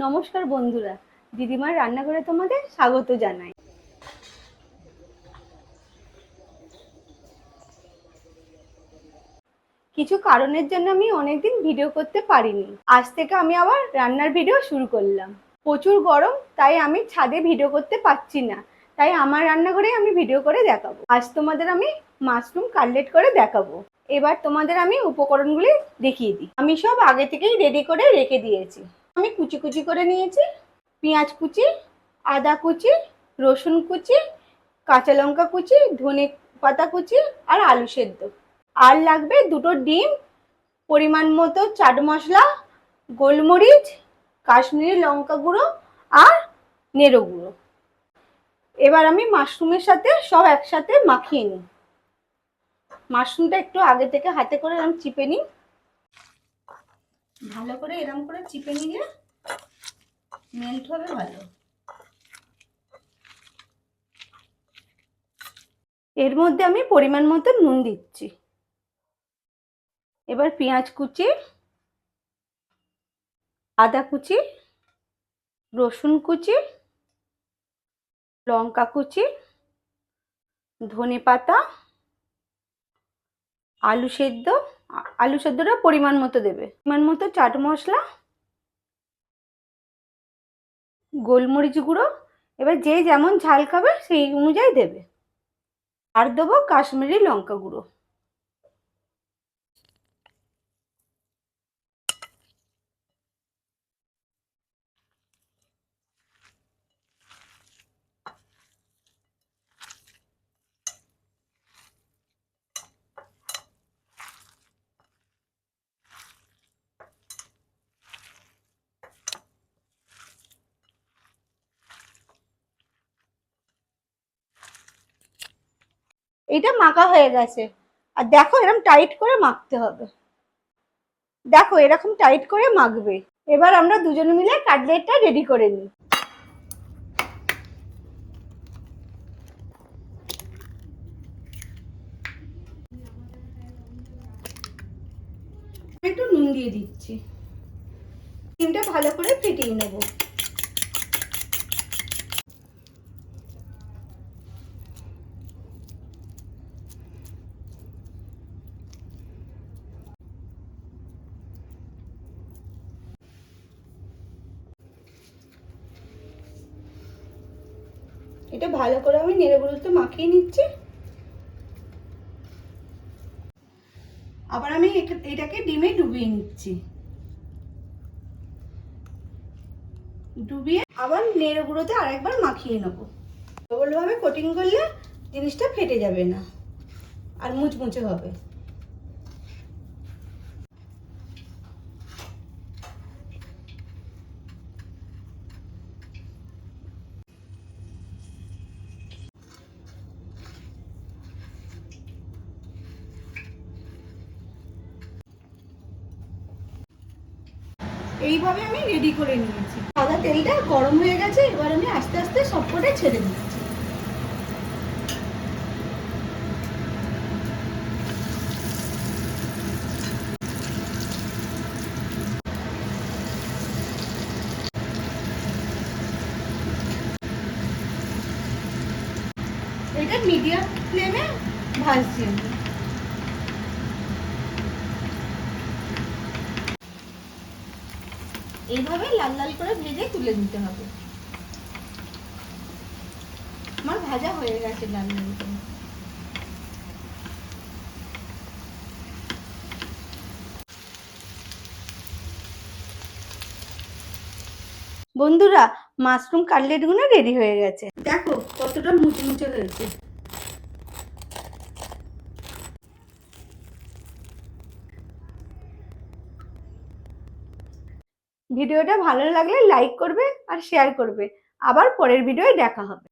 নমস্কার বন্ধুরা, দিদিমার রান্নাঘরে তোমাদের স্বাগত জানাই। কিছু কারণের জন্য আমি অনেকদিন ভিডিও করতে পারিনি। আজ থেকে আমি আবার রান্নার ভিডিও শুরু করলাম। প্রচুর গরম, তাই আমি ছাদে ভিডিও করতে পারছি না। তাই আমার রান্নাঘরে আমি ভিডিও করে দেখাবো। আজ তোমাদের আমি মাশরুম কাটলেট করে দেখাবো। এবার তোমাদের আমি উপকরণগুলি দেখিয়ে দিই। আমি সব আগে থেকেই রেডি করে রেখে দিয়েছি। আমি কুচি কুচি করে নিয়েছি পেঁয়াজ কুচি, আদা কুচি, রসুন কুচি, কাঁচা লঙ্কা কুচি, ধনে পাতা কুচি আর আলু সেদ্ধ। আর লাগবে দুটো ডিম, পরিমাণ মতো চাট মশলা, গোলমরিচ, কাশ্মীরি লঙ্কা গুঁড়ো আর নেড়ো গুঁড়ো। এবার আমি মাশরুমের সাথে সব একসাথে মাখিয়ে নিই। মাশরুমটা একটু আগে থেকে হাতে করে এরকম চিপে নিই। ভালো করে এরকম করে চিপে নিলে মেল্ট হবে ভালো। এর মধ্যে আমি পরিমাণ মতো নুন দিচ্ছি। এবার পেঁয়াজ কুচি, আদা কুচি, রসুন কুচি, লঙ্কা কুচি, ধনে পাতা, আলু সেদ্ধ, আলু সেদ্ধটা পরিমাণ মতো দেবে, পরিমাণ মতো চাট মশলা, গোলমরিচ গুঁড়ো, এবার যে যেমন ঝাল খাবে সেই অনুযায়ী দেবে। আর দেবো কাশ্মীরি লঙ্কা গুঁড়ো। এটা মাখা হয়ে গেছে। আর দেখো এরকম টাইট করে মাখতে হবে। দেখো এরকম টাইট করে মাখবে। এবার আমরা দুজন মিলে কাটলেটটা রেডি করে নিই। একটু নুন দিয়ে দিচ্ছি। ডিমটা ভালো করে ফেটিয়ে নেব। এটা ভালো করে আমি নেড়ে গুঁড়োতে মাখিয়ে নিচ্ছি। আবার আমি এটাকে ডিমে ডুবিয়ে নিচ্ছি। ডুবিয়ে আবার নেড়ে গুঁড়োতে আরেকবার মাখিয়ে নেবো। ভাবে কোটিং করলে জিনিসটা ফেটে যাবে না আর মুচমুচে হবে। এইভাবে আমি রেডি করে নিয়েছি। সাদা তেলটা গরম হয়ে গেছে, এবার আমি আস্তে আস্তে সবকটা ছেড়ে দিচ্ছি। এটা মিডিয়াম ফ্লেমে ভাজছি আমি। এইভাবে লাল লাল করে ভেজে তুলে নিতে হবে। আমার ভাজা হয়ে গেছে লাল লাল করে। বন্ধুরা, মাশরুম কাটলেটগুলো রেডি হয়ে গেছে। দেখো কতটা মুচমুচে হয়েছে। ভিডিওটা ভালো লাগলে লাইক করবে আর শেয়ার করবে। আবার পরের ভিডিওয় দেখা হবে।